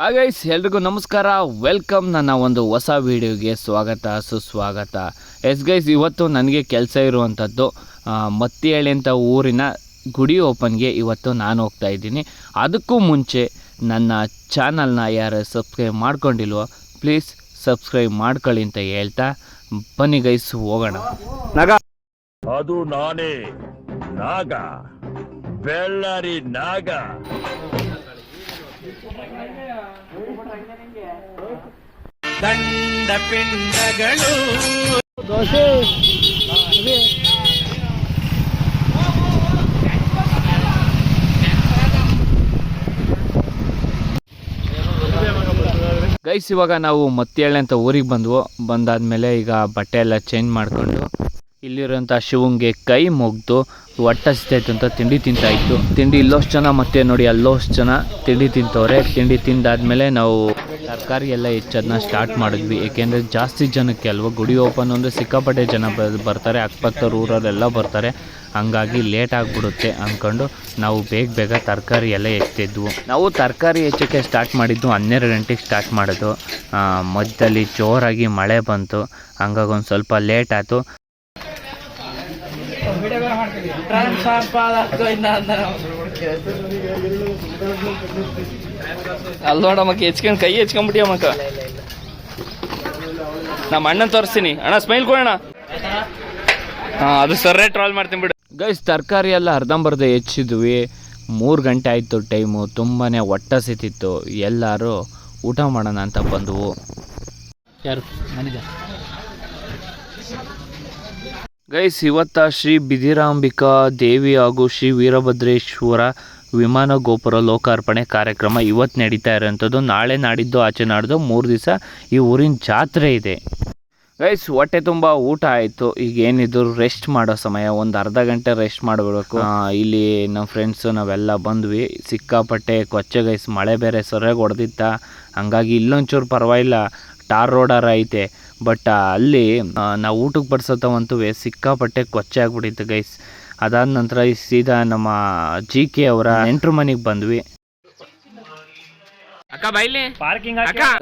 Hi guys, ಎಲ್ರಿಗೂ ನಮಸ್ಕಾರ. Welcome ನನ್ನ ಒಂದು ಹೊಸ ವಿಡಿಯೋಗೆ ಸ್ವಾಗತ ಸುಸ್ವಾಗತ. ಎಸ್ ಗೈಸ್, ಇವತ್ತು ನನಗೆ ಕೆಲಸ ಇರುವಂಥದ್ದು ಮತ್ತಿಹಳ್ಳಿ ಅಂತ ಊರಿನ ಗುಡಿ ಓಪನ್ಗೆ ಇವತ್ತು ನಾನು ಹೋಗ್ತಾ ಇದ್ದೀನಿ. ಅದಕ್ಕೂ ಮುಂಚೆ ನನ್ನ ಚಾನಲ್ನ ಯಾರು ಸಬ್ಸ್ಕ್ರೈಬ್ ಮಾಡ್ಕೊಂಡಿಲ್ವೋ ಪ್ಲೀಸ್ ಸಬ್ಸ್ಕ್ರೈಬ್ ಮಾಡ್ಕೊಳ್ಳಿ ಅಂತ ಹೇಳ್ತಾ ಬನ್ನಿ ಗೈಸ್, ಹೋಗೋಣ. ಅದು ನಾನೇ ನಾಗ, ಬೆಳ್ಳರಿ ನಾಗ. ದಂಡ ಪಿಂಡಗಳು ದೋಸೆ ಗೈಸ್, ಇವಾಗ ನಾವು ಮತ್ತಿಹಳ್ಳಿ ಅಂತ ಊರಿಗೆ ಬಂದಾದ್ಮೇಲೆ ಈಗ ಬಟ್ಟೆ ಎಲ್ಲ ಚೇಂಜ್ ಮಾಡಿಕೊಂಡು ಇಲ್ಲಿರೋಂಥ ಶಿವಂಗೆ ಕೈ ಮುಗ್ದು ಹೊಟ್ಟೆ ಹಸಿತಾಯ್ತು ಅಂತ ತಿಂಡಿ ತಿಂತಾಯಿತ್ತು. ತಿಂಡಿ ಇಲ್ಲೋಷ್ಟು ಜನ ಮತ್ತೆ ನೋಡಿ ಅಲ್ಲೋಷ್ಟು ಜನ ತಿಂಡಿ ತಿಂತವ್ರೆ. ತಿಂಡಿ ತಿಂದಾದ್ಮೇಲೆ ನಾವು ತರಕಾರಿ ಎಲ್ಲ ಹೆಚ್ಚೋದನ್ನ ಸ್ಟಾರ್ಟ್ ಮಾಡಿದ್ವಿ. ಏಕೆಂದರೆ ಜಾಸ್ತಿ ಜನಕ್ಕೆ ಅಲ್ವ ಗುಡಿ ಓಪನ್ ಅಂದರೆ ಸಿಕ್ಕಾಪಟ್ಟೆ ಜನ ಬರ್ತಾರೆ, ಅಕ್ಕಪಕ್ಕದವ್ರು ಊರಲ್ಲೆಲ್ಲ ಬರ್ತಾರೆ. ಹಂಗಾಗಿ ಲೇಟ್ ಆಗಿಬಿಡುತ್ತೆ ಅಂದ್ಕೊಂಡು ನಾವು ಬೇಗ ತರಕಾರಿ ಎಲ್ಲ ಹೆಚ್ಚಿದ್ವು. ನಾವು ತರಕಾರಿ ಹೆಚ್ಚೋಕ್ಕೆ ಸ್ಟಾರ್ಟ್ ಮಾಡಿದ್ದು 12 ಗಂಟೆಗೆ ಸ್ಟಾರ್ಟ್ ಮಾಡೋದು. ಮಧ್ಯದಲ್ಲಿ ಜೋರಾಗಿ ಮಳೆ ಬಂತು, ಹಂಗಾಗಿ ಒಂದು ಸ್ವಲ್ಪ ಲೇಟ್ ಆಯಿತು. ಅಲ್ಲಿ ನೋಡಮ್ಮಕ್ಕ ಹೆಚ್ಕೊಂಡು ಕೈ ಹೆಚ್ಕೊಂಡ್ಬಿಟ್ಟಿಯ ಮಕ್ಕ. ನಮ್ಮ ಅಣ್ಣನ ತೋರಿಸ್ತೀನಿ ಅಣ್ಣ, ಸ್ಮೈಲ್ ಕೊಡೋಣ. ಅದು ಸರ್ರೇ ಟ್ರಾಲ್ ಮಾಡ್ತೀನಿ ಬಿಡು. ಗೈಸ್, ತರಕಾರಿ ಎಲ್ಲ ಅರ್ಧಂಬರ್ಧ ಹೆಚ್ಚಿದ್ವಿ. 3 ಗಂಟೆ ಆಯಿತು ಟೈಮು. ತುಂಬಾ ಹೊಟ್ಟೆ ಹಸಿತಿತ್ತು. ಎಲ್ಲರೂ ಊಟ ಮಾಡೋಣ ಅಂತ ಬಂದವು. ಯಾರು ಮನಿಜ ಗೈಸ್, ಇವತ್ತ ಶ್ರೀ ಬಿದಿರಾಂಬಿಕಾ ದೇವಿ ಹಾಗೂ ಶ್ರೀ ವೀರಭದ್ರೇಶ್ವರ ವಿಮಾನ ಗೋಪುರ ಲೋಕಾರ್ಪಣೆ ಕಾರ್ಯಕ್ರಮ ಇವತ್ತು ನಡೀತಾ ಇರೋಂಥದ್ದು. ನಾಳೆ ನಾಡಿದ್ದು ಆಚೆ ನಾಡ್ದು 3 ದಿವಸ ಈ ಊರಿನ ಜಾತ್ರೆ ಇದೆ. ಗೈಸ್, ಹೊಟ್ಟೆ ತುಂಬ ಊಟ ಆಯಿತು. ಈಗ ಏನಿದ್ರು ರೆಸ್ಟ್ ಮಾಡೋ ಸಮಯ, ಒಂದು ಅರ್ಧ ಗಂಟೆ ರೆಸ್ಟ್ ಮಾಡಬೇಕು. ಇಲ್ಲಿ ನಮ್ಮ ಫ್ರೆಂಡ್ಸು ನಾವೆಲ್ಲ ಬಂದ್ವಿ. ಸಿಕ್ಕಾಪಟ್ಟೆ ಕೊಚ್ಚೆ ಗೈಸ್, ಮಳೆ ಬೇರೆ ಸೊರೆಗೆ ಹೊಡೆದಿತ್ತ. ಹಂಗಾಗಿ ಇಲ್ಲೊಂಚೂರು ಪರವಾಗಿಲ್ಲ, ಟಾರ್ ರೋಡಾರ ಐತೆ. ಬಟ್ ಅಲ್ಲಿ ನಾವು ಊಟಕ್ಕೆ ಬಡ್ಸೋತವಂತೂ ಸಿಕ್ಕಾಪಟ್ಟೆ ಕೊಚ್ಚೆ ಆಗ್ಬಿಟ್ಟಿತ್ತು ಗೈಸ್. ಅದಾದ ನಂತರ ಸೀದಾ ನಮ್ಮ GK ಅವರ ನೆಂಟ್ರ ಮನೆಗೆ ಬಂದ್ವಿ.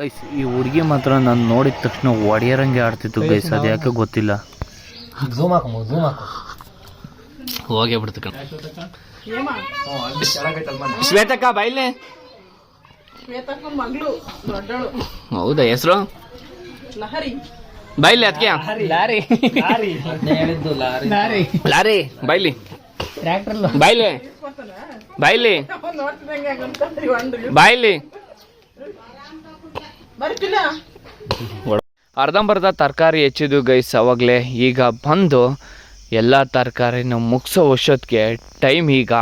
ಗೈಸ್, ಈ ಹುಡುಗಿ ಮಾತ್ರ ನಾನು ನೋಡಿದ ತಕ್ಷಣ ಒಡೆಯರಂಗೆ ಆಡ್ತಿತ್ತು ಗೈಸ್. ಅದು ಯಾಕೆ ಗೊತ್ತಿಲ್ಲ. ಹೋಗೇ ಬಿಡ್ತು ಕಣ. ಶ್ವೇತಕ್ಕ ಬೈಲೆ. ಹೌದಾ, ಹೆಸರು ಬೈಲಿ ಅದಕ್ಕೆ ಲಾರಿ ಬೈಲಿ ಬೈಲಿ ಬೈಲಿ ಬಾಯ್ಲಿ. ಅರ್ಧಂಬರ್ಧ ತರಕಾರಿ ಹೆಚ್ಚಿದ್ವು ಗೈಸ್ ಅವಾಗಲೇ. ಈಗ ಬಂದು ಎಲ್ಲ ತರಕಾರಿನ ಮುಗಿಸೋ ವರ್ಷಕ್ಕೆ ಟೈಮ್ ಈಗ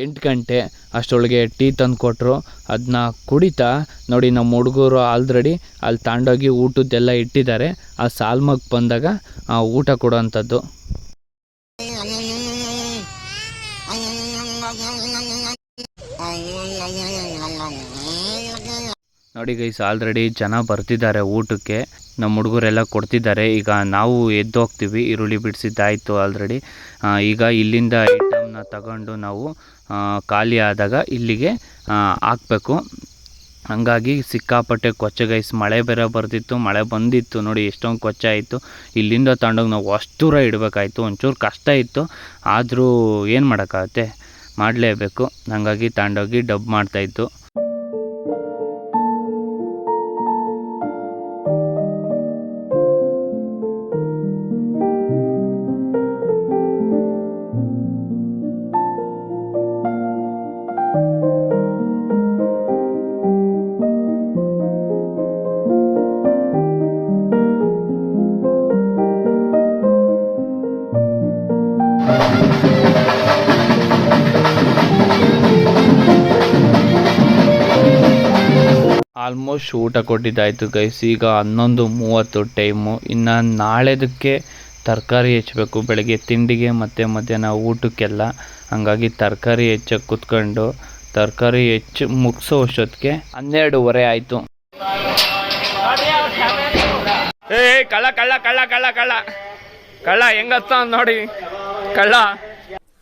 8 ಗಂಟೆ. ಅಷ್ಟರೊಳಗೆ ಟೀ ತಂದು ಕೊಟ್ಟರು. ಅದನ್ನ ಕುಡಿತಾ ನೋಡಿ ನಮ್ಮ ಹುಡುಗರು ಆಲ್ರೆಡಿ ಅಲ್ಲಿ ತಾಂಡೋಗಿ ಊಟದ್ದೆಲ್ಲ ಇಟ್ಟಿದ್ದಾರೆ. ಆ ಸಾಲ್ಮಗ್ ಬಂದಾಗ ಊಟ ಕೊಡೋವಂಥದ್ದು. ನೋಡಿ ಗೈಸ್, ಆಲ್ರೆಡಿ ಜನ ಬರ್ತಿದ್ದಾರೆ ಊಟಕ್ಕೆ. ನಮ್ಮ ಹುಡುಗರೆಲ್ಲ ಕೊಡ್ತಿದ್ದಾರೆ. ಈಗ ನಾವು ಎದ್ದು ಹೋಗ್ತೀವಿ. ಈರುಳ್ಳಿ ಬಿಡಿಸಿದ್ದಾಯಿತು ಆಲ್ರೆಡಿ. ಈಗ ಇಲ್ಲಿಂದ ಐಟಮ್ನ ತಗೊಂಡು ನಾವು ಖಾಲಿ ಆದಾಗ ಇಲ್ಲಿಗೆ ಹಾಕಬೇಕು. ಹಂಗಾಗಿ ಸಿಕ್ಕಾಪಟ್ಟೆ ಕೊಚ್ಚೆ ಗೈಸ್. ಮಳೆ ಬೇರೆ ಬರ್ತಿತ್ತು, ಮಳೆ ಬಂದಿತ್ತು ನೋಡಿ, ಎಷ್ಟೊಂದು ಕೊಚ್ಚೆ ಆಯಿತು. ಇಲ್ಲಿಂದ ತಗೊಂಡೋಗಿ ನಾವು ಅಷ್ಟು ದೂರ ಇಡಬೇಕಾಯ್ತು. ಒಂಚೂರು ಕಷ್ಟ ಇತ್ತು, ಆದರೂ ಏನು ಮಾಡೋಕ್ಕಾಗತ್ತೆ, ಮಾಡಲೇಬೇಕು. ಹಾಗಾಗಿ ತಗೊಂಡೋಗಿ ಡಬ್ ಮಾಡ್ತಾಯಿತ್ತು. ಆಲ್ಮೋಸ್ಟ್ ಊಟ ಕೊಟ್ಟಿದ್ದಾಯಿತು ಗೈಸ್. ಈಗ 11:30 ಟೈಮು. ಇನ್ನು ನಾಳೆದಕ್ಕೆ ತರಕಾರಿ ಹೆಚ್ಚಬೇಕು, ಬೆಳಗ್ಗೆ ತಿಂಡಿಗೆ ಮತ್ತು ಮಧ್ಯಾಹ್ನ ಊಟಕ್ಕೆಲ್ಲ. ಹಂಗಾಗಿ ತರಕಾರಿ ಹೆಚ್ಚಕ್ಕೆ ಕುತ್ಕೊಂಡು ತರಕಾರಿ ಹೆಚ್ಚು ಮುಗಿಸೋ ಅಷ್ಟೊತ್ತಿಗೆ 12:30 ಆಯಿತು. ಕಳ್ಳ ಕಳ್ಳ ಕಳ್ಳ ಕಳ್ಳ ಕಳ್ಳ ಕಳ್ಳ ಹೆಂಗತ್ತ ನೋಡಿ. ಕಳ್ಳ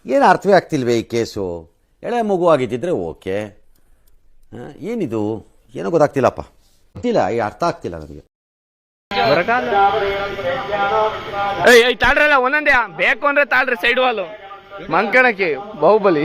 ಏನು ಅರ್ಥವೇ ಆಗ್ತಿಲ್ವೇ ಈ ಕೇಸು? ಎಳೆ ಮಗು ಆಗಿದ್ದಿದ್ರೆ ಓಕೆ. ಏನಿದು ಏನೋ ಗೊತ್ತಾಗ್ತಿಲ್ಲಪ್ಪ, ಗೊತ್ತಿಲ್ಲ, ಈ ಅರ್ಥ ಆಗ್ತಿಲ್ಲ ನನಗೆ. ಏಯ್ ತಾಳ್ರಲ್ಲ ಒಂದೊಂದೇ ಬೇಕು ಅಂದ್ರೆ ತಾಳ್ರಿ ಸೈಡ್ ವಾಲು ಮಂಕಣಕ್ಕೆ ಬಾಹುಬಲಿ.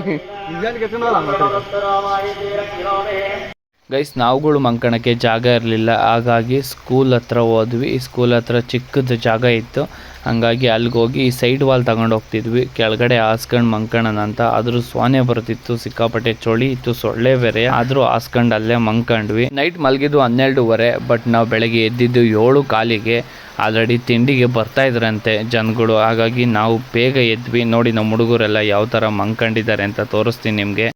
ಗೈಸ್ ನಾವುಗಳು ಮಂಕಣಕ್ಕೆ ಜಾಗ ಇರಲಿಲ್ಲ, ಹಾಗಾಗಿ ಸ್ಕೂಲ್ ಹತ್ರ ಹೋದ್ವಿ. ಈ ಸ್ಕೂಲ್ ಹತ್ರ ಚಿಕ್ಕದ ಜಾಗ ಇತ್ತು, ಹಾಗಾಗಿ ಅಲ್ಲಿಗೆ ಹೋಗಿ ಈ ಸೈಡ್ ವಾಲ್ ತಗೊಂಡು ಹೋಗ್ತಿದ್ವಿ. ಕೆಳಗಡೆ ಹಾಸ್ಕೊಂಡು ಮಂಕಣನ ಅಂತ. ಆದರೂ ಸೋನೆ ಬರ್ತಿತ್ತು, ಸಿಕ್ಕಾಪಟ್ಟೆ ಚಳಿ ಇತ್ತು, ಸೊಳ್ಳೆ ಬೇರೆ. ಆದರೂ ಹಾಸ್ಕೊಂಡು ಅಲ್ಲೇ ಮಂಕಂಡ್ವಿ. ನೈಟ್ ಮಲಗಿದ್ದು 12:30, ಬಟ್ ನಾವು ಬೆಳಗ್ಗೆ ಎದ್ದಿದ್ದು 7:15. ಆಲ್ರೆಡಿ ತಿಂಡಿಗೆ ಬರ್ತಾ ಇದ್ರಂತೆ ಜನಗಳು, ಹಾಗಾಗಿ ನಾವು ಬೇಗ ಎದ್ವಿ. ನೋಡಿ ನಮ್ಮ ಹುಡುಗರೆಲ್ಲ ಯಾವ ಥರ ಮಂಕೊಂಡಿದ್ದಾರೆ ಅಂತ ತೋರಿಸ್ತೀನಿ ನಿಮಗೆ.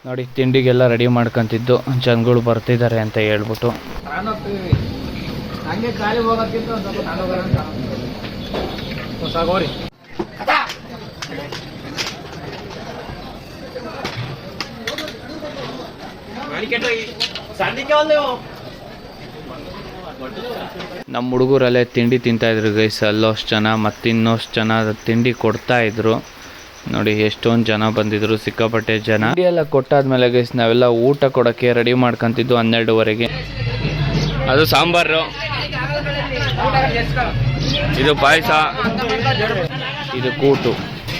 ನೋಡಿ ತಿಂಡಿಗೆಲ್ಲ ರೆಡಿ ಮಾಡ್ಕೊಂತಿದ್ದು, ಜನಗಳು ಬರ್ತಿದ್ದಾರೆ ಅಂತ ಹೇಳ್ಬಿಟ್ಟು. ನಮ್ಮ ಹುಡುಗರಲ್ಲೇ ತಿಂಡಿ ತಿಂತಾಯಿದ್ರು ಗೈಸ್. ಅಲ್ಲೋಷ್ಟು ಜನ ಮತ್ತಿನ್ನೋಷ್ಟು ಜನ ತಿಂಡಿ ಕೊಡ್ತಾಯಿದ್ರು. ನೋಡಿ ಎಷ್ಟೊಂದು ಜನ ಬಂದಿದ್ರು, ಸಿಕ್ಕಾಪಟ್ಟೆ ಜನ. ತಿಂಡಿ ಎಲ್ಲ ಕೊಟ್ಟಾದ್ಮೇಲೆ ಗೈಸ್ ನಾವೆಲ್ಲ ಊಟ ಕೊಡೋಕ್ಕೆ ರೆಡಿ ಮಾಡ್ಕೊಂತಿದ್ದು 12:30. ಅದು ಸಾಂಬಾರು, ಇದು ಪಾಯಸ, ಇದು ಕೂಟು,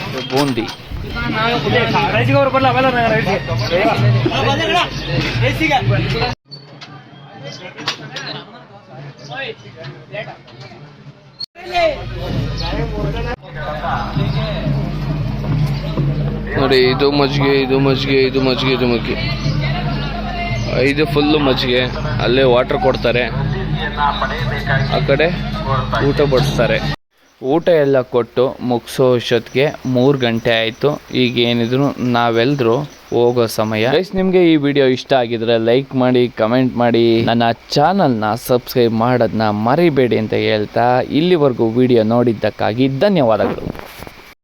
ಇದು ಬೂಂದಿ. ನೋಡಿ ಇದು ಮಜ್ಜಿಗೆ, ಇದು ಮಜ್ಜಿಗೆ, ಇದು ಮಜ್ಜಿಗೆ, ಇದು ಮಜ್ಜಿಗೆ, ಇದು ಫುಲ್ಲು ಮಜ್ಜಿಗೆ. ಅಲ್ಲೇ ವಾಟರ್ ಕೊಡ್ತಾರೆ, ಆ ಕಡೆ ಊಟ ಬಡಿಸ್ತಾರೆ. ಊಟ ಎಲ್ಲ ಕೊಟ್ಟು ಮುಗಿಸೋ ಅಷ್ಟೊತ್ತಿಗೆ 3 ಗಂಟೆ ಆಯಿತು. ಈಗ ಏನಿದ್ರು ನಾವೆಲ್ಲರೂ ಹೋಗೋ ಸಮಯ. ಗೈಸ್ ನಿಮಗೆ ಈ ವಿಡಿಯೋ ಇಷ್ಟ ಆಗಿದ್ರೆ ಲೈಕ್ ಮಾಡಿ, ಕಮೆಂಟ್ ಮಾಡಿ, ನನ್ನ ಚಾನಲ್ನ ಸಬ್ಸ್ಕ್ರೈಬ್ ಮಾಡೋದನ್ನ ಮರಿಬೇಡಿ ಅಂತ ಹೇಳ್ತಾ ಇಲ್ಲಿವರೆಗೂ ವಿಡಿಯೋ ನೋಡಿದ್ದಕ್ಕಾಗಿ ಧನ್ಯವಾದಗಳು.